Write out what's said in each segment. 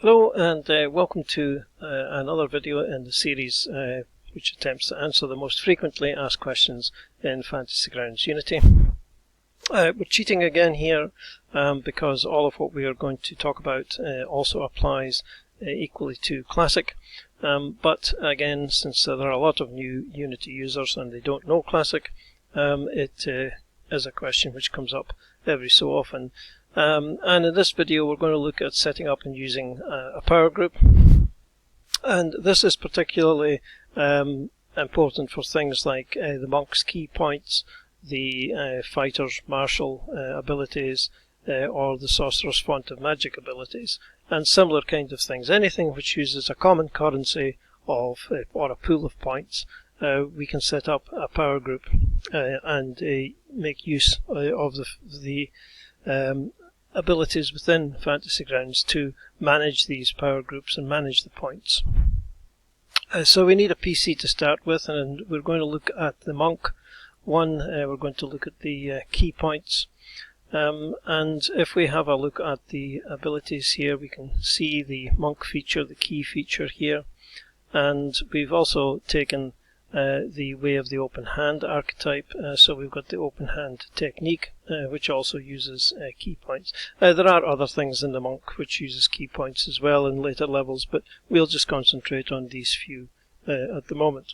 Hello and welcome to another video in the series which attempts to answer the most frequently asked questions in Fantasy Grounds Unity. We're cheating again here because all of what we are going to talk about also applies equally to Classic. But again, since there are a lot of new Unity users and they don't know Classic, it is a question which comes up every so often. And in this video we're going to look at setting up and using a power group, and this is particularly important for things like the monk's key points, the fighter's martial abilities, or the sorcerer's font of magic abilities, and similar kind of things. Anything which uses a common currency of or a pool of points, we can set up a power group and make use of the abilities within Fantasy Grounds to manage these power groups and manage the points. So we need a PC to start with, and we're going to look at the monk one. We're going to look at the key points, and if we have a look at the abilities here, we can see the monk feature, the key feature here, and we've also taken the way of the open hand archetype, so we've got the open hand technique, which also uses key points. There are other things in the monk which uses key points as well in later levels, but we'll just concentrate on these few at the moment.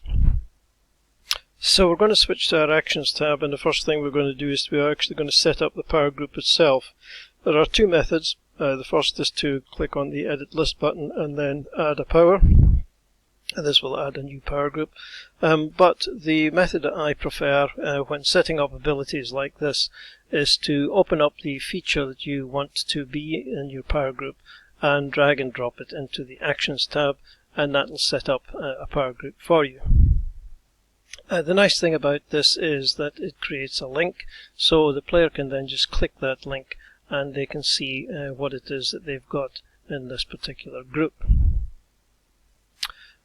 So we're going to switch to our Actions tab, and the first thing we're going to do is we're actually going to set up the power group itself. There are two methods. The first is to click on the Edit List button and then add a power. And this will add a new power group, but the method that I prefer when setting up abilities like this is to open up the feature that you want to be in your power group and drag and drop it into the Actions tab, and that will set up a power group for you. The nice thing about this is that it creates a link, so the player can then just click that link and they can see what it is that they've got in this particular group.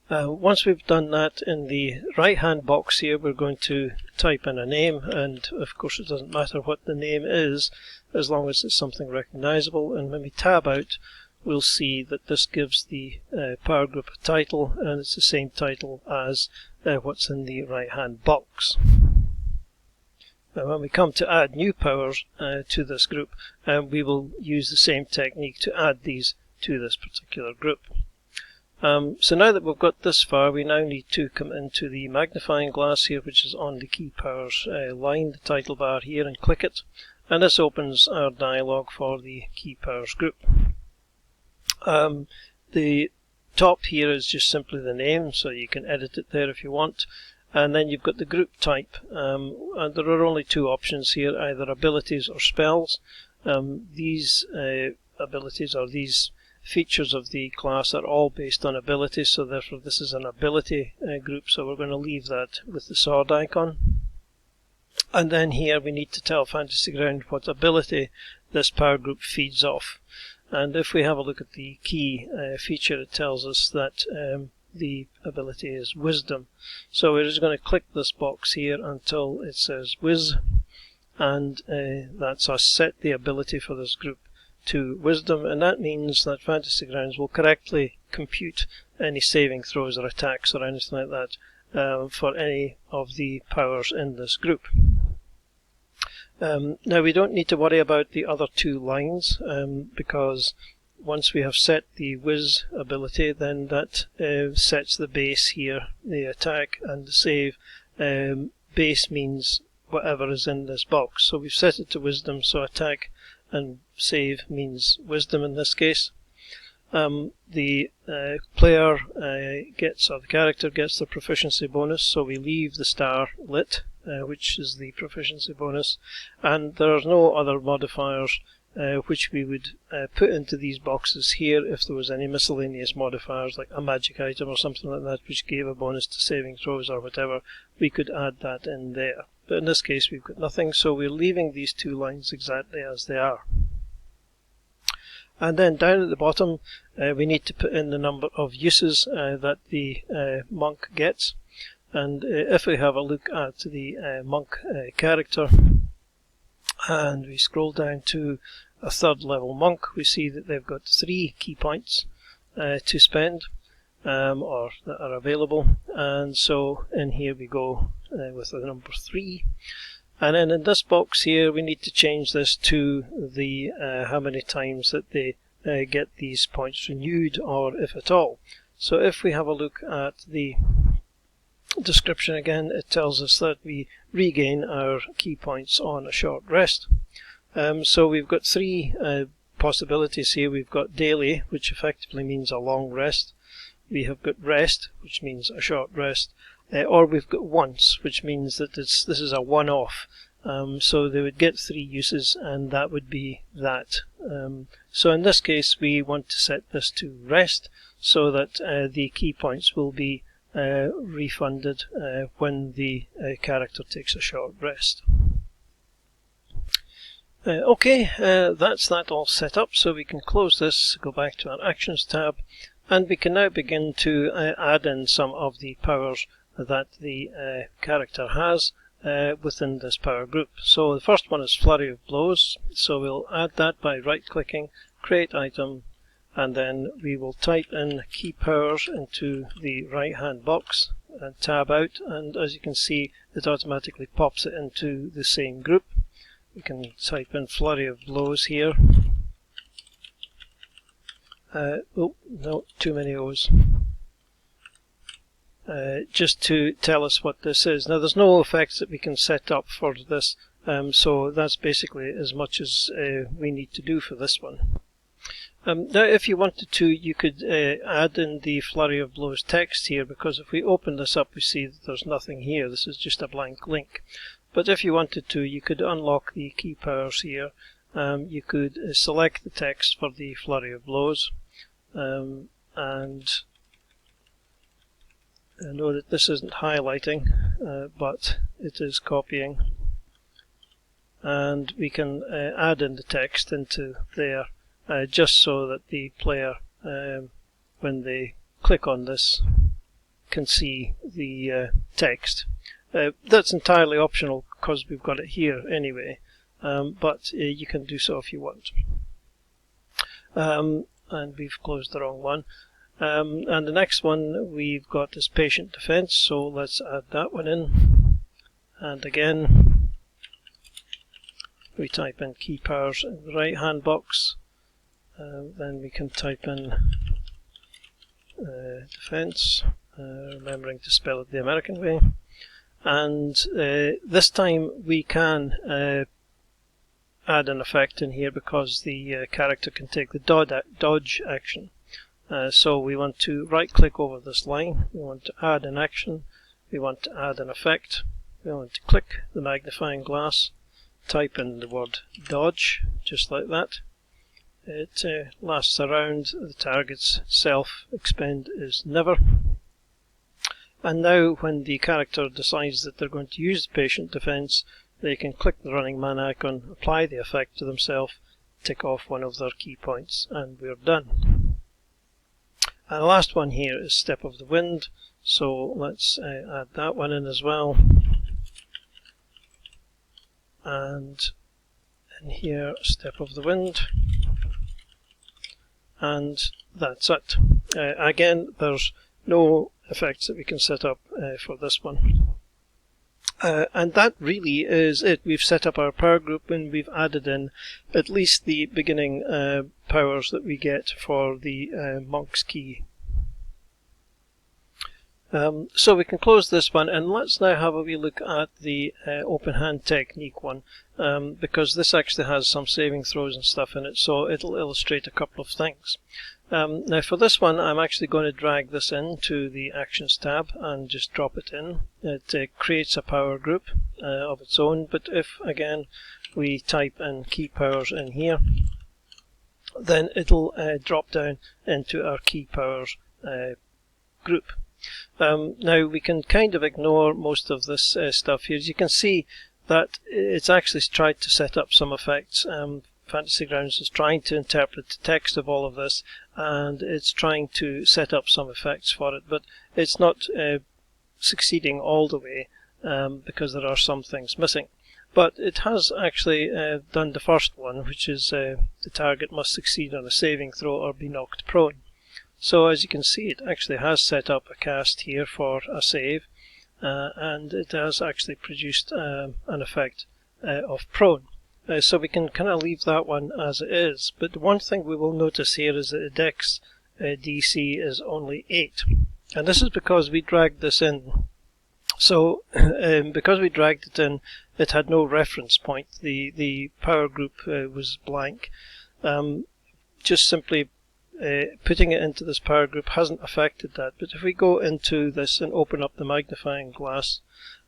Once we've done that, in the right hand box here we're going to type in a name, and of course it doesn't matter what the name is as long as it's something recognizable, and when we tab out we'll see that this gives the power group a title, and it's the same title as what's in the right hand box. Now when we come to add new powers to this group, we will use the same technique to add these to this particular group. So now that we've got this far, we now need to come into the magnifying glass here, which is on the key powers line, the title bar here, and click it, and this opens our dialog for the key powers group. The top here is just simply the name, so you can edit it there if you want, and then you've got the group type, and there are only two options here, either abilities or spells. These abilities, or these features of the class, are all based on abilities, so therefore this is an ability group, so we're going to leave that with the sword icon. And then here we need to tell Fantasy Ground what ability this power group feeds off, and if we have a look at the key feature, it tells us that the ability is Wisdom, so we're just going to click this box here until it says Wiz, and that's us set the ability for this group to Wisdom, and that means that Fantasy Grounds will correctly compute any saving throws or attacks or anything like that for any of the powers in this group. Now we don't need to worry about the other two lines, because once we have set the Wiz ability, then that sets the base here, the attack and the save. Base means whatever is in this box, so we've set it to Wisdom, so attack and save means Wisdom in this case. The player gets, or the character gets, the proficiency bonus, so we leave the star lit, which is the proficiency bonus, and there are no other modifiers which we would put into these boxes here. If there was any miscellaneous modifiers like a magic item or something like that which gave a bonus to saving throws or whatever, we could add that in there. But in this case we've got nothing, so we're leaving these two lines exactly as they are. And then down at the bottom we need to put in the number of uses that the monk gets, and if we have a look at the monk character and we scroll down to a third level monk, we see that they've got 3 key points, to spend or that are available, and so in here we go with the number 3. And then in this box here we need to change this to the how many times that they get these points renewed, or if at all. So if we have a look at the description again, it tells us that we regain our key points on a short rest. So we've got 3 possibilities here. We've got daily, which effectively means a long rest. We have got rest, which means a short rest. Or we've got once, which means that this is a one-off. So they would get 3 uses, and that would be that. So in this case we want to set this to rest, so that the key points will be refunded when the character takes a short rest. Okay, that's that all set up, so we can close this, go back to our Actions tab, and we can now begin to add in some of the powers that the character has within this power group. So the first one is Flurry of Blows, so we'll add that by right-clicking, Create Item, and then we will type in Key Powers into the right-hand box and tab out, and as you can see it automatically pops it into the same group. We can type in Flurry of Blows here. Oh, no, too many O's. Just to tell us what this is. Now there's no effects that we can set up for this, so that's basically as much as we need to do for this one. Now if you wanted to, you could add in the Flurry of Blows text here, because if we open this up we see that there's nothing here. This is just a blank link. But if you wanted to, you could unlock the key powers here. You could select the text for the Flurry of Blows, and I know that this isn't highlighting, but it is copying, and we can add in the text into there, just so that the player, when they click on this, can see the text. That's entirely optional because we've got it here anyway, but you can do so if you want. And we've closed the wrong one. And the next one we've got is Patient Defense, so let's add that one in. And again, we type in Key Powers in the right hand box. Then we can type in Defense, remembering to spell it the American way. And this time we can add an effect in here, because the character can take the dodge action. So we want to right click over this line, we want to add an action, we want to add an effect, we want to click the magnifying glass, type in the word dodge, just like that. It lasts around the target's self-expend is never. And now when the character decides that they're going to use the Patient Defense, they can click the running man icon, apply the effect to themselves, tick off one of their key points, and we're done. And the last one here is Step of the Wind, so let's add that one in as well. And in here, Step of the Wind. And that's it. Again, there's no effects that we can set up for this one. And that really is it. We've set up our power group and we've added in at least the beginning powers that we get for the monk's key. So we can close this one, and let's now have a wee look at the open hand technique one, because this actually has some saving throws and stuff in it, so it'll illustrate a couple of things. Now for this one I'm actually going to drag this into the Actions tab and just drop it in. It creates a power group of its own, but if again we type in key powers in here, then it'll drop down into our key powers group. Now we can kind of ignore most of this stuff here. As you can see that it's actually tried to set up some effects. Fantasy Grounds is trying to interpret the text of all of this, and it's trying to set up some effects for it, but it's not succeeding all the way because there are some things missing. But it has actually done the first one, which is the target must succeed on a saving throw or be knocked prone. So as you can see, it actually has set up a cast here for a save, and it has actually produced an effect of prone. So we can kind of leave that one as it is, but the one thing we will notice here is that the dex DC is only 8, and this is because we dragged this in. So because we dragged it in, it had no reference point. The power group was blank. Just simply putting it into this power group hasn't affected that. But if we go into this and open up the magnifying glass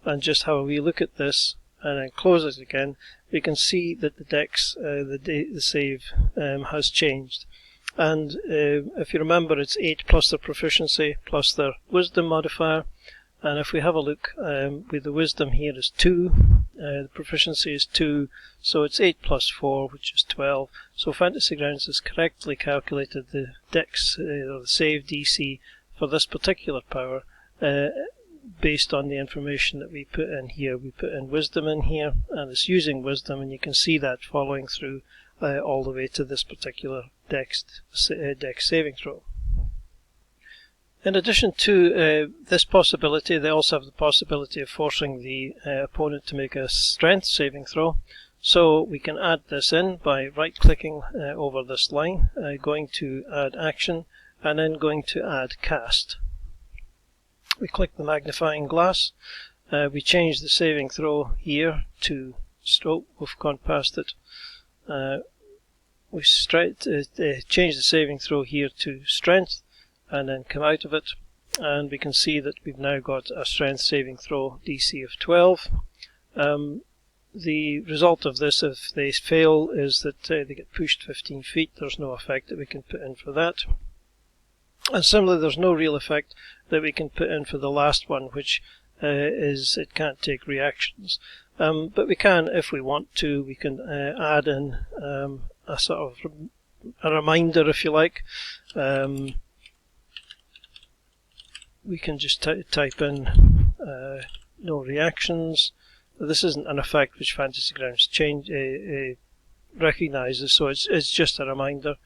and just have a wee look at this and then close it again, we can see that the dex, the save, has changed. And if you remember, it's 8 plus their proficiency plus their wisdom modifier. And if we have a look, with the wisdom here is 2, the proficiency is 2, so it's 8 plus 4, which is 12. So Fantasy Grounds has correctly calculated the dex, or the save DC for this particular power, based on the information that we put in here. We put in wisdom in here, and it's using wisdom, and you can see that following through all the way to this particular dex saving throw. In addition to this possibility, they also have the possibility of forcing the opponent to make a strength saving throw. So we can add this in by right-clicking over this line, going to Add Action, and then going to Add Cast. We click the magnifying glass, we change the saving throw here to stroke, we've gone past it. We change the saving throw here to Strength, and then come out of it, and we can see that we've now got a strength saving throw DC of 12. The result of this, if they fail, is that they get pushed 15 feet. There's no effect that we can put in for that. And similarly, there's no real effect that we can put in for the last one, which is it can't take reactions. But we can, if we want to, we can add in a sort of a reminder, if you like. We can just type in no reactions. This isn't an effect which Fantasy Grounds recognises, so it's just a reminder.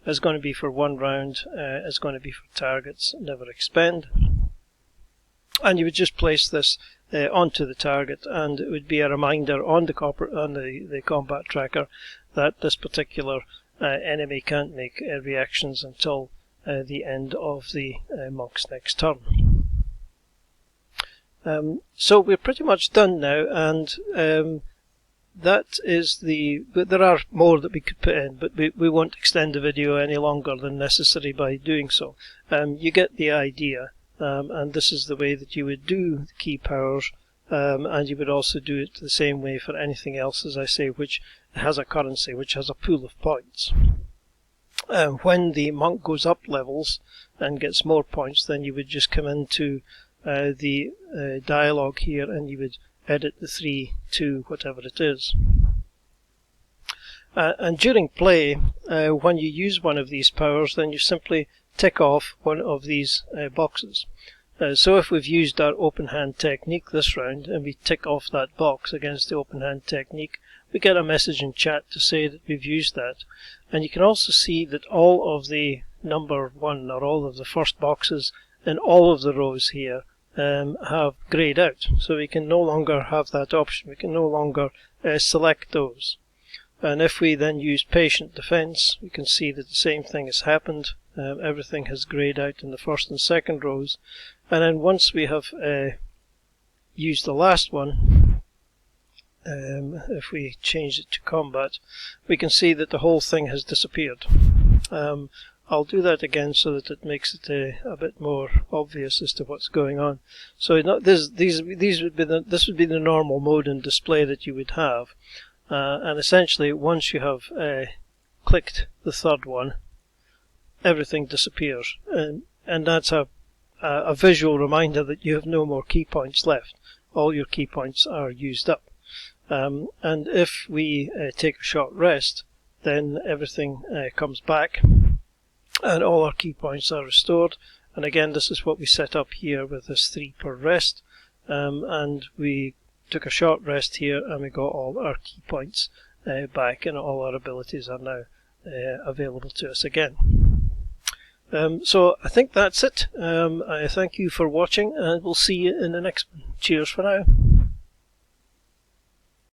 It's going to be for 1 round, it's going to be for targets, never expend. And you would just place this onto the target, and it would be a reminder on the combat tracker that this particular enemy can't make reactions until the end of the monk's next turn. So we're pretty much done now, and that is but there are more that we could put in, but we won't extend the video any longer than necessary by doing so. You get the idea, and this is the way that you would do the key powers, and you would also do it the same way for anything else, as I say, which has a currency, which has a pool of points. When the monk goes up levels and gets more points, then you would just come into the dialogue here, and you would edit the 3 to whatever it is. And during play, when you use one of these powers, then you simply tick off one of these boxes. So if we've used our open hand technique this round, and we tick off that box against the open hand technique, we get a message in chat to say that we've used that. And you can also see that all of the number 1, or all of the first boxes in all of the rows here, have greyed out. So we can no longer have that option. We can no longer select those. And if we then use patient defense, we can see that the same thing has happened. Everything has greyed out in the first and second rows. And then once we have used the last one, if we change it to combat, we can see that the whole thing has disappeared. I'll do that again so that it makes it a bit more obvious as to what's going on. So this would be the normal mode and display that you would have, and essentially once you have clicked the third one, everything disappears, and that's a visual reminder that you have no more key points left. All your key points are used up. And if we take a short rest, then everything comes back, and all our key points are restored. And again, this is what we set up here with this 3 per rest, and we took a short rest here, and we got all our key points back, and all our abilities are now available to us again. So I think that's it. I thank you for watching, and we'll see you in the next one. Cheers for now.